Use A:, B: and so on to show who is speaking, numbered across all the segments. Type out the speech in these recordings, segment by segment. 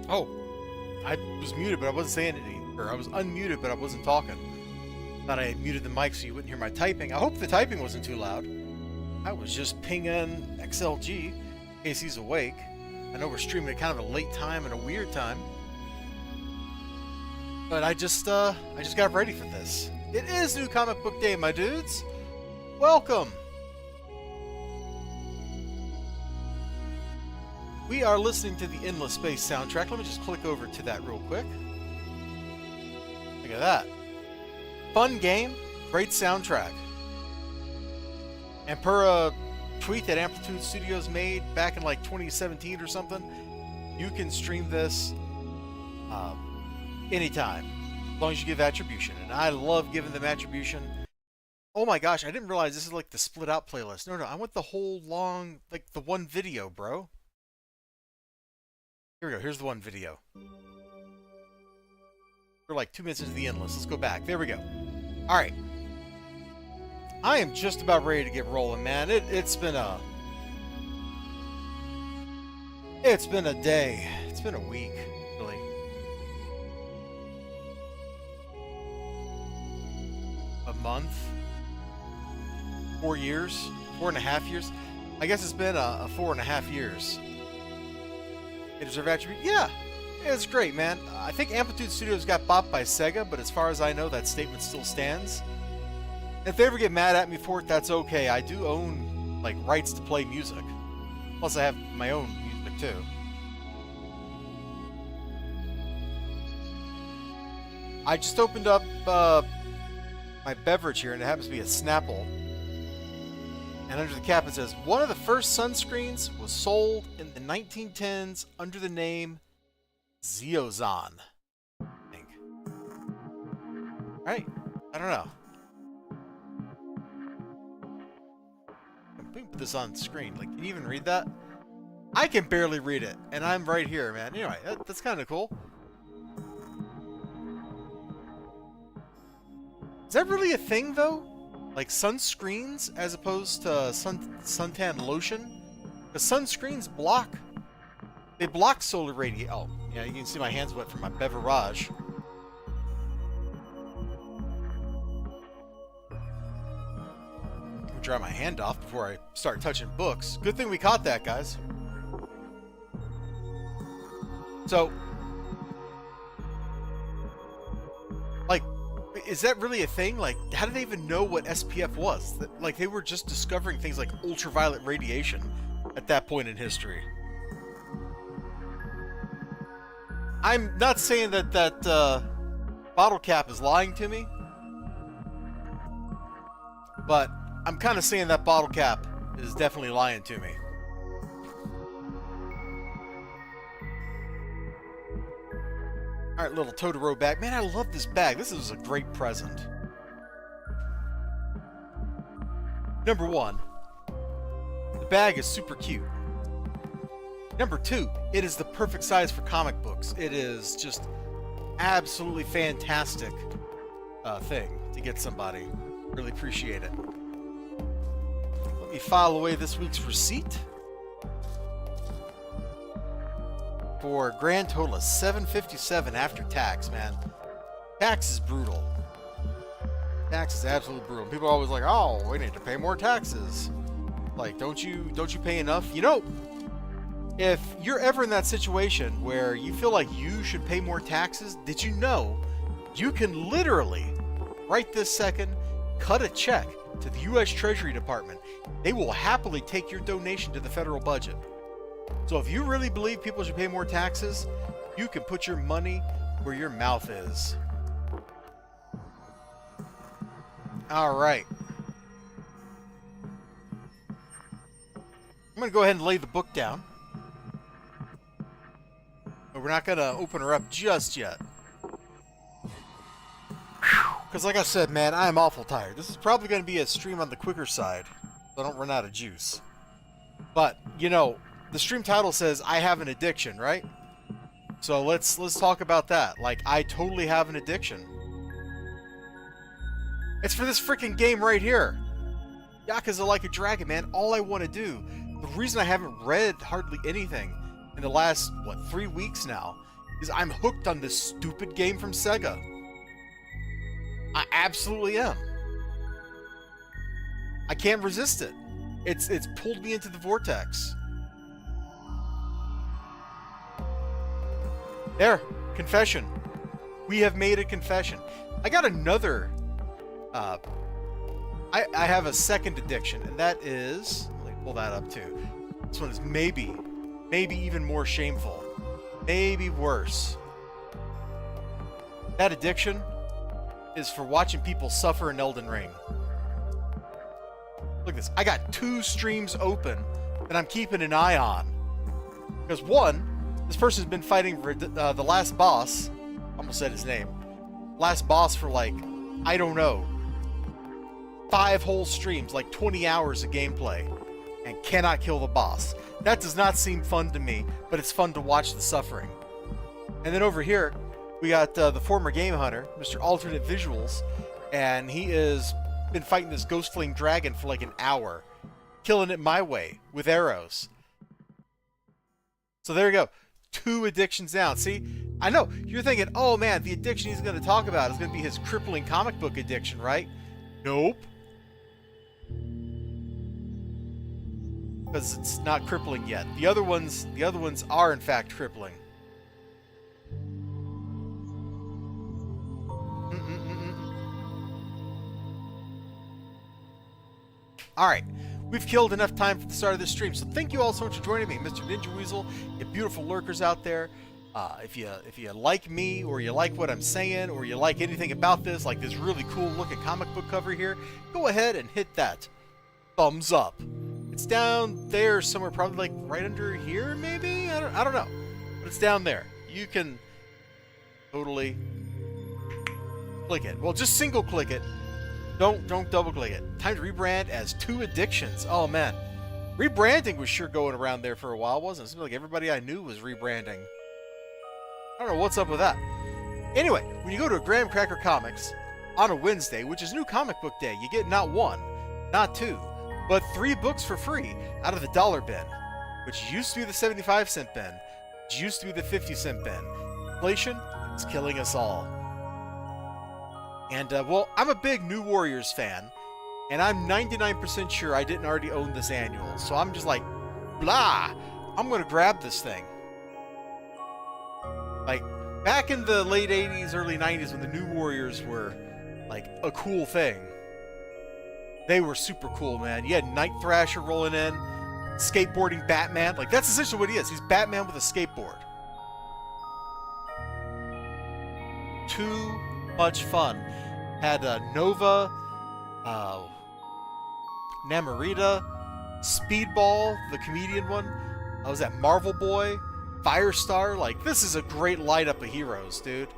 A: Oh, I was muted, but I wasn't saying anything. Or I was unmuted, but I wasn't talking. Thought I had muted the mic so you wouldn't hear my typing. I hope the typing wasn't too loud. I was just pinging XLG in case he's awake. I know we're streaming at kind of a late time and a weird time. But I just got ready for this. It is New Comic Book Day, my dudes. Welcome. We are listening to the Endless Space soundtrack. Let me just click over to that real quick. Look at that. Fun game, great soundtrack. And per a tweet that Amplitude Studios made back in like 2017 or something, you can stream this anytime, as long as you give attribution. And I love giving them attribution. Oh my gosh, I didn't realize this is like the split out playlist. No, I want the whole long, like the one video, bro. Here we go, here's the one video. We're like 2 minutes into the Endless. Let's go back. There we go. Alright. I am just about ready to get rolling, man. It's been a day. It's been a week, really. A month. 4 years. 4.5 years. I guess it's been a 4.5 years. It deserves attribute? Yeah. It's great, man. I think Amplitude Studios got bought by Sega, but as far as I know, that statement still stands. If they ever get mad at me for it, that's okay. I do own, like, rights to play music. Plus, I have my own music, too. I just opened up my beverage here, and it happens to be a Snapple. And under the cap it says, one of the first sunscreens was sold in the 1910s under the name Zeozon. I think. Right? I don't know. Let me put this on screen. Like, can you even read that? I can barely read it, and I'm right here, man. Anyway, that's kind of cool. Is that really a thing, though? Like sunscreens as opposed to suntan lotion? Because sunscreens they block solar radiation. Oh, yeah, you can see my hands wet from my beverage. I'll dry my hand off before I start touching books. Good thing we caught that, guys. So, like, is that really a thing? Like, how did they even know what SPF was? Like, they were just discovering things like ultraviolet radiation at that point in history. I'm not saying that bottle cap is lying to me, but I'm kind of saying that bottle cap is definitely lying to me. Alright, little Totoro bag. Man, I love this bag. This is a great present. Number one, the bag is super cute. Number two, it is the perfect size for comic books. It is just absolutely fantastic thing to get somebody. Really appreciate it. Let me file away this week's receipt. For a grand total of $7.57 after tax, man. Tax is brutal. Tax is absolutely brutal. People are always like, "Oh, we need to pay more taxes." Like, don't you pay enough? You know, if you're ever in that situation where you feel like you should pay more taxes, did you know you can literally, right this second, cut a check to the U.S. Treasury Department? They will happily take your donation to the federal budget. So if you really believe people should pay more taxes, you can put your money where your mouth is. Alright. I'm going to go ahead and lay the book down. But we're not going to open her up just yet. Because like I said, man, I am awful tired. This is probably going to be a stream on the quicker side, so I don't run out of juice. But, you know, the stream title says I have an addiction, right? So let's talk about that. Like, I totally have an addiction. It's for this freaking game right here. Yakuza Like a Dragon, man. All I want to do, the reason I haven't read hardly anything in the last, 3 weeks now, is I'm hooked on this stupid game from Sega. I absolutely am. I can't resist it. It's pulled me into the vortex. There, confession. We have made a confession. I got another. I have a second addiction, and that is. Let me pull that up too. This one is maybe even more shameful, maybe worse. That addiction is for watching people suffer in Elden Ring. Look at this. I got 2 streams open that I'm keeping an eye on. Because one, this person's been fighting for the last boss. I almost said his name. Last boss for like, I don't know, 5 whole streams, like 20 hours of gameplay, and cannot kill the boss. That does not seem fun to me, but it's fun to watch the suffering. And then over here, we got the former game hunter, Mr. Alternate Visuals, and he has been fighting this ghost flame dragon for like an hour, killing it my way with arrows. So there you go. 2 addictions down. See, I know you're thinking, oh man, the addiction he's going to talk about is going to be his crippling comic book addiction, right? Nope. Because it's not crippling yet. The other ones are in fact crippling. Alright, we've killed enough time for the start of this stream, so thank you all so much for joining me, Mr. Ninja Weasel, you beautiful lurkers out there. If you like me, or you like what I'm saying, or you like anything about this, like this really cool looking comic book cover here, go ahead and hit that thumbs up. It's down there somewhere, probably like right under here, maybe? I don't know. But it's down there. You can totally click it. Well, just single click it. Don't double click it. Time to rebrand as 2 addictions. Oh man. Rebranding was sure going around there for a while, wasn't it? It seemed like everybody I knew was rebranding. I don't know what's up with that. Anyway, when you go to a Graham Cracker Comics on a Wednesday, which is New Comic Book Day, you get not 1, not 2, but 3 books for free out of the $1 bin, which used to be the 75-cent bin, which used to be the 50-cent bin. Inflation is killing us all. And, well, I'm a big New Warriors fan, and I'm 99% sure I didn't already own this annual, so I'm just like, blah, I'm going to grab this thing. Like, back in the late 80s, early 90s, when the New Warriors were, like, a cool thing, they were super cool, man. You had Night Thrasher rolling in, skateboarding Batman. Like, that's essentially what he is. He's Batman with a skateboard. Too much fun. Had Nova, Namorita, Speedball, the comedian one. I was at Marvel Boy, Firestar. Like, this is a great lineup of heroes, dude.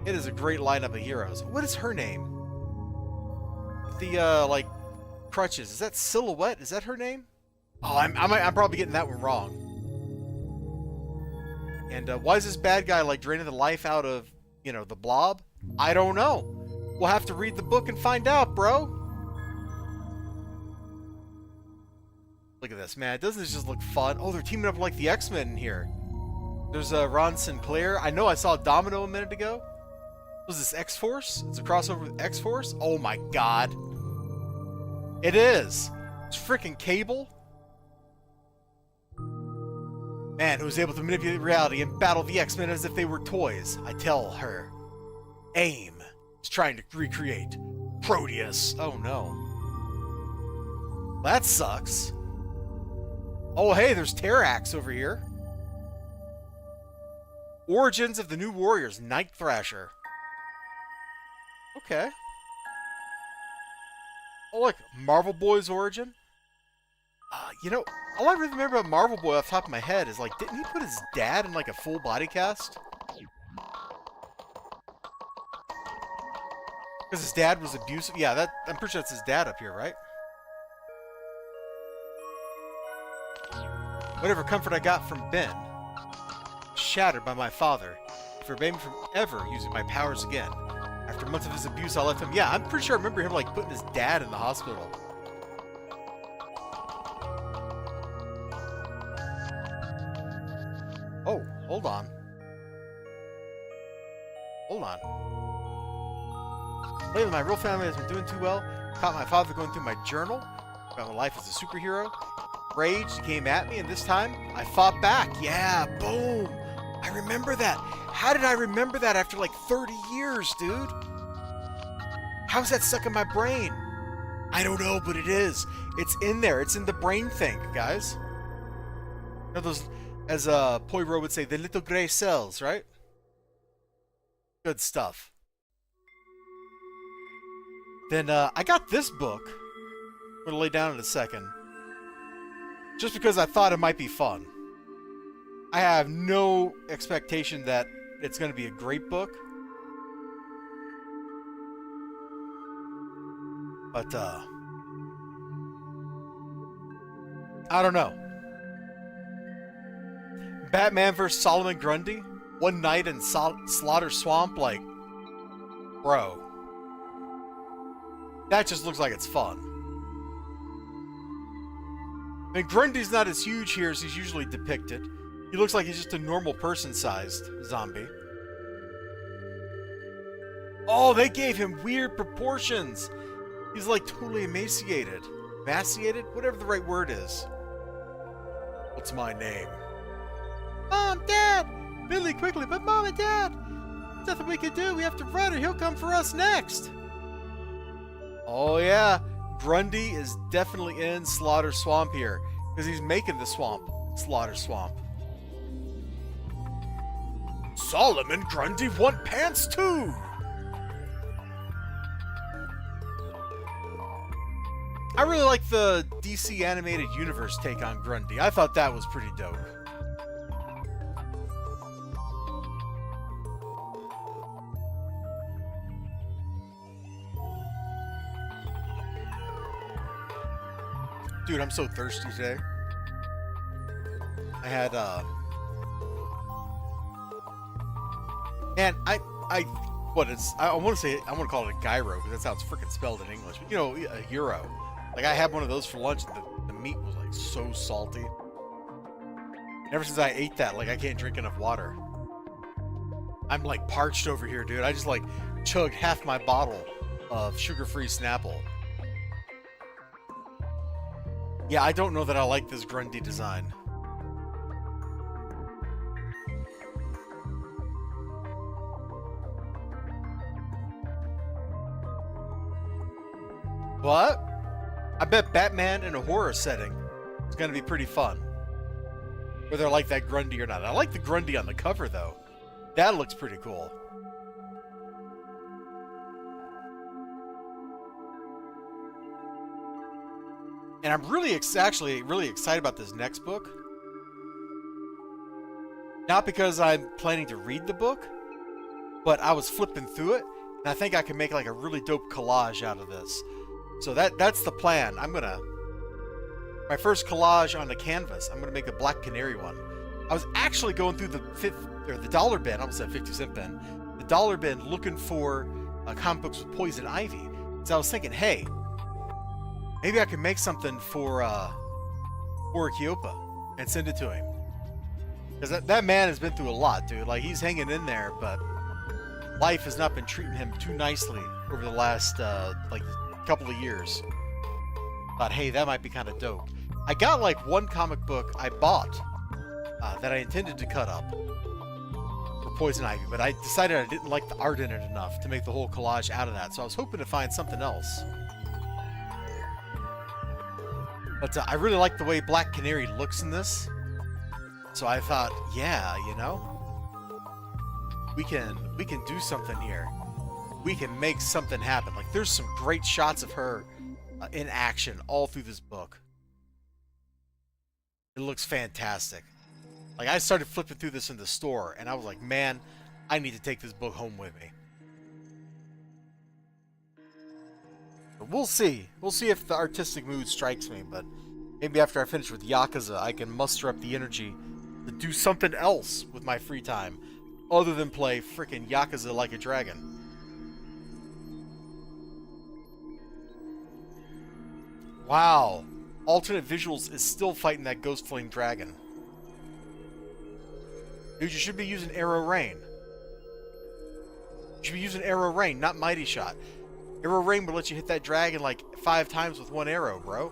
A: It is a great lineup of heroes. What is her name? The, like, crutches. Is that Silhouette? Is that her name? Oh, I'm probably getting that one wrong. And, why is this bad guy, like, draining the life out of, you know, the Blob? I don't know. We'll have to read the book and find out, bro. Look at this, man. Doesn't this just look fun? Oh, they're teaming up like the X-Men in here. There's Ron Sinclair. I know I saw Domino a minute ago. Was this X-Force? It's a crossover with X-Force? Oh my god. It is. It's freaking Cable. Man, who was able to manipulate reality and battle the X-Men as if they were toys. I tell her. AIM is trying to recreate Proteus. Oh no. That sucks. Oh hey, there's Terrax over here. Origins of the New Warriors, Night Thrasher. Okay. Oh look, Marvel Boy's origin. You know, all I really remember about Marvel Boy off the top of my head is like, didn't he put his dad in like a full body cast? Because his dad was abusive. Yeah, I'm pretty sure that's his dad up here, right? Whatever comfort I got from Ben, shattered by my father, he forbade me from ever using my powers again. After months of his abuse, I left him. Yeah, I'm pretty sure I remember him like putting his dad in the hospital. Oh, hold on. hold on. Lately, my real family has been doing too well. Caught my father going through my journal about my life as a superhero. Rage came at me, and this time, I fought back. Yeah, boom. I remember that. How did I remember that after like 30 years, dude? How's that stuck in my brain? I don't know, but it is. It's in there. It's in the brain thing, guys. You know those, as Poirot would say, the little gray cells, right? Good stuff. Then I got this book. I'm going to lay down in a second. Just because I thought it might be fun. I have no expectation that it's going to be a great book. But, I don't know. Batman vs. Solomon Grundy? One night in Slaughter Swamp? Like, bro. That just looks like it's fun. I mean, Grundy's not as huge here as he's usually depicted. He looks like he's just a normal person-sized zombie. Oh, they gave him weird proportions. He's like totally emaciated. Emaciated? Whatever the right word is. What's my name? Mom, Dad! Billy, quickly, but Mom and Dad! There's nothing we can do. We have to run or he'll come for us next. Oh yeah, Grundy is definitely in Slaughter Swamp here. Because he's making the swamp Slaughter Swamp. Solomon Grundy want pants too! I really like the DC Animated Universe take on Grundy. I thought that was pretty dope. Dude, I'm so thirsty today. I had, man, I want to call it a gyro, because that's how it's freaking spelled in English. But, you know, a gyro. Like, I had one of those for lunch, and the meat was, like, so salty. And ever since I ate that, like, I can't drink enough water. I'm, like, parched over here, dude. I just, like, chugged half my bottle of sugar-free Snapple. Yeah, I don't know that I like this Grundy design. What? I bet Batman in a horror setting is going to be pretty fun. Whether I like that Grundy or not. I like the Grundy on the cover, though. That looks pretty cool. And I'm really actually really excited about this next book. Not because I'm planning to read the book, but I was flipping through it, and I think I can make like a really dope collage out of this. So that's the plan. My first collage on the canvas, I'm gonna make a Black Canary one. I was actually going through the dollar bin, I almost said 50-cent bin, the dollar bin looking for comic books with Poison Ivy. So I was thinking, hey, maybe I can make something for Kyopa and send it to him. Because that man has been through a lot, dude. Like, he's hanging in there, but life has not been treating him too nicely over the last, like, couple of years. Thought, hey, that might be kind of dope. I got, like, one comic book I bought that I intended to cut up for Poison Ivy, but I decided I didn't like the art in it enough to make the whole collage out of that, so I was hoping to find something else. But I really like the way Black Canary looks in this. So I thought, yeah, you know, we can do something here. We can make something happen. Like, there's some great shots of her in action all through this book. It looks fantastic. Like, I started flipping through this in the store, and I was like, man, I need to take this book home with me. But we'll see. We'll see if the artistic mood strikes me, but maybe after I finish with Yakuza, I can muster up the energy to do something else with my free time, other than play frickin' Yakuza Like a Dragon. Wow. Alternate Visuals is still fighting that Ghost Flame Dragon. Dude, you should be using Arrow Rain. You should be using Arrow Rain, not Mighty Shot. Arrow Rain will let you hit that dragon like 5 times with 1 arrow, bro.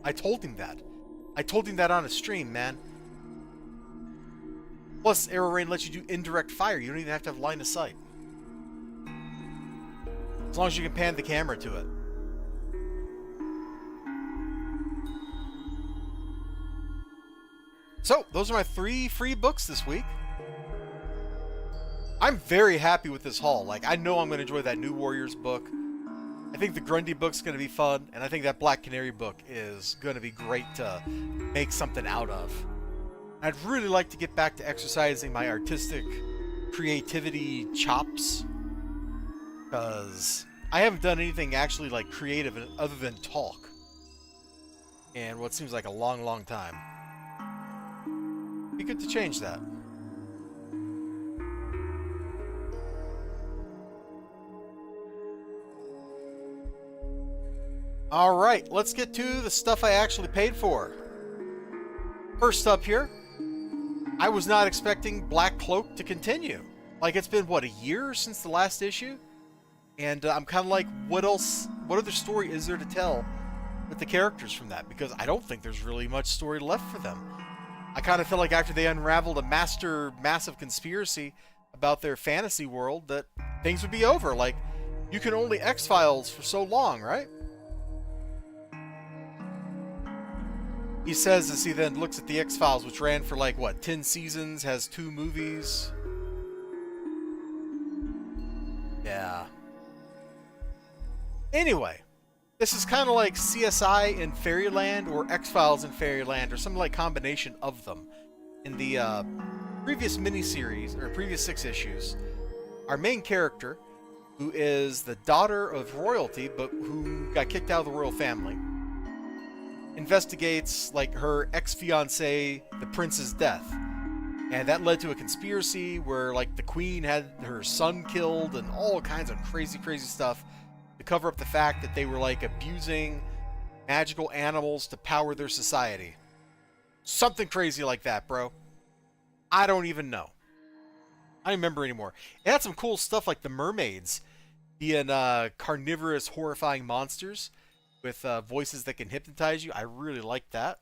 A: I told him that. I told him that on a stream, man. Plus, Arrow Rain lets you do indirect fire. You don't even have to have line of sight. As long as you can pan the camera to it. So, those are my 3 free books this week. I'm very happy with this haul. Like, I know I'm going to enjoy that New Warriors book. I think the Grundy book's going to be fun, and I think that Black Canary book is going to be great to make something out of. I'd really like to get back to exercising my artistic creativity chops, because I haven't done anything actually like creative other than talk in what seems like a long, long time. Be good to change that. Alright, let's get to the stuff I actually paid for. First up here, I was not expecting Black Cloak to continue. Like, it's been, what, a year since the last issue? And I'm kind of like, what other story is there to tell with the characters from that? Because I don't think there's really much story left for them. I kind of feel like after they unraveled a massive conspiracy about their fantasy world, that things would be over. Like, you can only X-Files for so long, right? He says as he then looks at the X-Files, which ran for like, what, 10 seasons, has 2 movies. Yeah. Anyway, this is kind of like CSI in Fairyland or X-Files in Fairyland or some like combination of them. In the previous miniseries, or previous 6 issues, our main character, who is the daughter of royalty, but who got kicked out of the royal family, investigates like her ex-fiancé, the prince's death, and that led to a conspiracy where like the queen had her son killed and all kinds of crazy stuff to cover up the fact that they were like abusing magical animals to power their society. Something crazy like that, bro. I don't even know. I don't remember anymore. It had some cool stuff like the mermaids being carnivorous, horrifying monsters with voices that can hypnotize you. I really like that.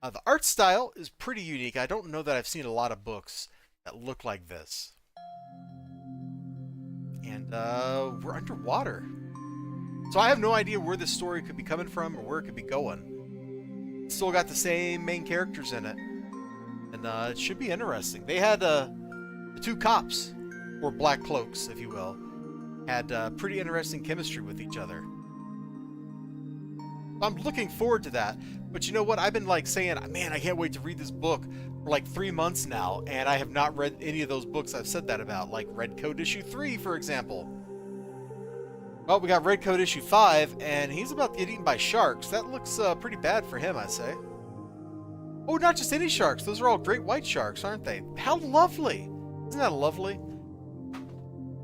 A: The art style is pretty unique. I don't know that I've seen a lot of books that look like this. And we're underwater. So I have no idea where this story could be coming from or where it could be going. Still got the same main characters in it. And it should be interesting. They had the 2 cops, or Black Cloaks, if you will, had pretty interesting chemistry with each other. I'm looking forward to that. But you know what? I've been like saying, man, I can't wait to read this book for like 3 months now, and I have not read any of those books I've said that about, like Red Coat issue 3, for example. Well, we got Red Coat issue 5, and he's about to get eaten by sharks. That looks pretty bad for him, I say. Oh, not just any sharks. Those are all great white sharks, aren't they? How lovely. Isn't that lovely?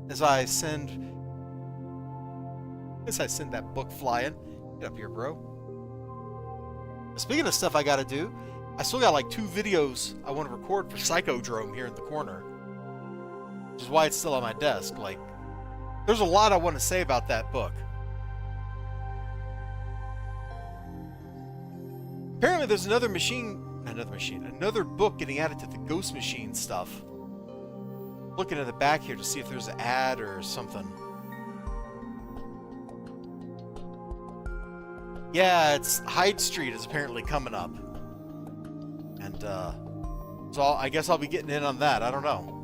A: As I send that book flying. Get up here, bro. Speaking of stuff I gotta do, I still got like 2 videos I want to record for Psychodrome here in the corner. Which is why it's still on my desk. Like, there's a lot I want to say about that book. Apparently there's another book getting added to the Ghost Machine stuff. Looking at the back here to see if there's an ad or something. Yeah, it's Hyde Street is apparently coming up. And, so I guess I'll be getting in on that. I don't know.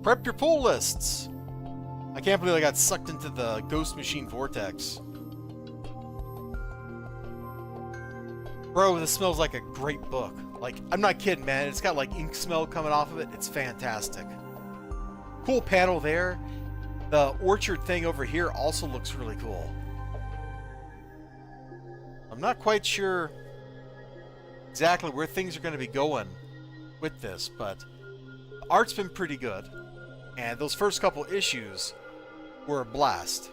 A: Prep your pull lists. I can't believe I got sucked into the Ghost Machine vortex. Bro, this smells like a great book. Like, I'm not kidding, man. It's got like ink smell coming off of it. It's fantastic. Cool panel there. The orchard thing over here also looks really cool. I'm not quite sure exactly where things are going to be going with this, but the art's been pretty good. And those first couple issues were a blast.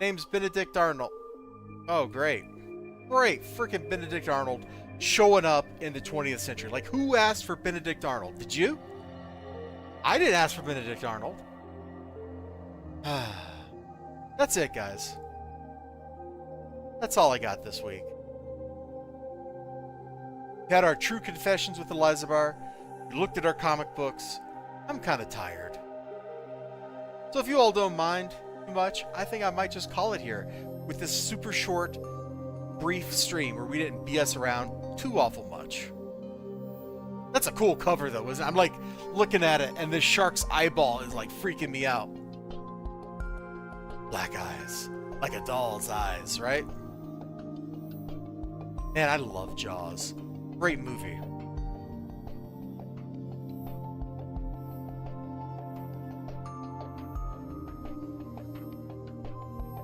A: Name's Benedict Arnold. Oh, great. Great. Freaking Benedict Arnold. showing up in the 20th century. Like, who asked for Benedict Arnold? Did you? I didn't ask for Benedict Arnold. That's it, guys. That's all I got this week. We had our true confessions with Eliza Bar. We looked at our comic books. I'm kind of tired. So if you all don't mind too much, I think I might just call it here with this super short, brief stream where we didn't BS around too awful much. That's a cool cover though, isn't it? I'm like looking at it and this shark's eyeball is like freaking me out. Black eyes, like a doll's eyes, right? Man, I love Jaws. Great movie.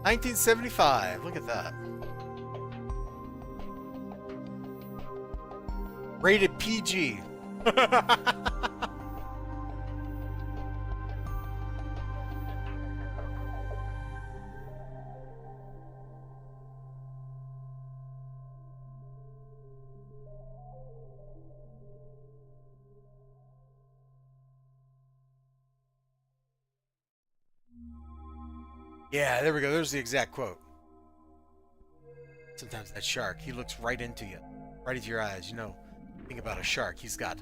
A: $1975. Look at that. Rated PG. Yeah, there we go. There's the exact quote. Sometimes that shark, he looks right into you, right into your eyes. You know, think about a shark. He's got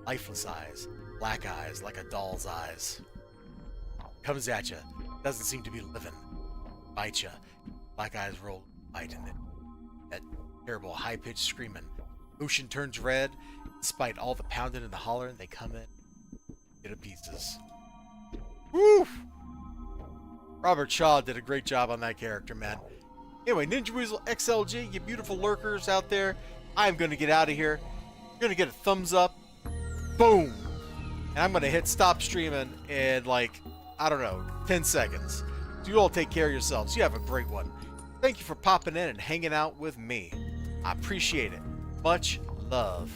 A: lifeless eyes, black eyes, like a doll's eyes. Comes at you, doesn't seem to be living. Bites you. Black eyes roll, bite in it. That terrible high-pitched screaming. Ocean turns red. Despite all the pounding and the hollering, they come in, get to pieces. Woo! Robert Shaw did a great job on that character, man. Anyway, Ninja Weasel XLG, you beautiful lurkers out there, I'm going to get out of here. You're going to get a thumbs up. Boom! And I'm going to hit stop streaming in, like, I don't know, 10 seconds. So you all take care of yourselves. You have a great one. Thank you for popping in and hanging out with me. I appreciate it. Much love.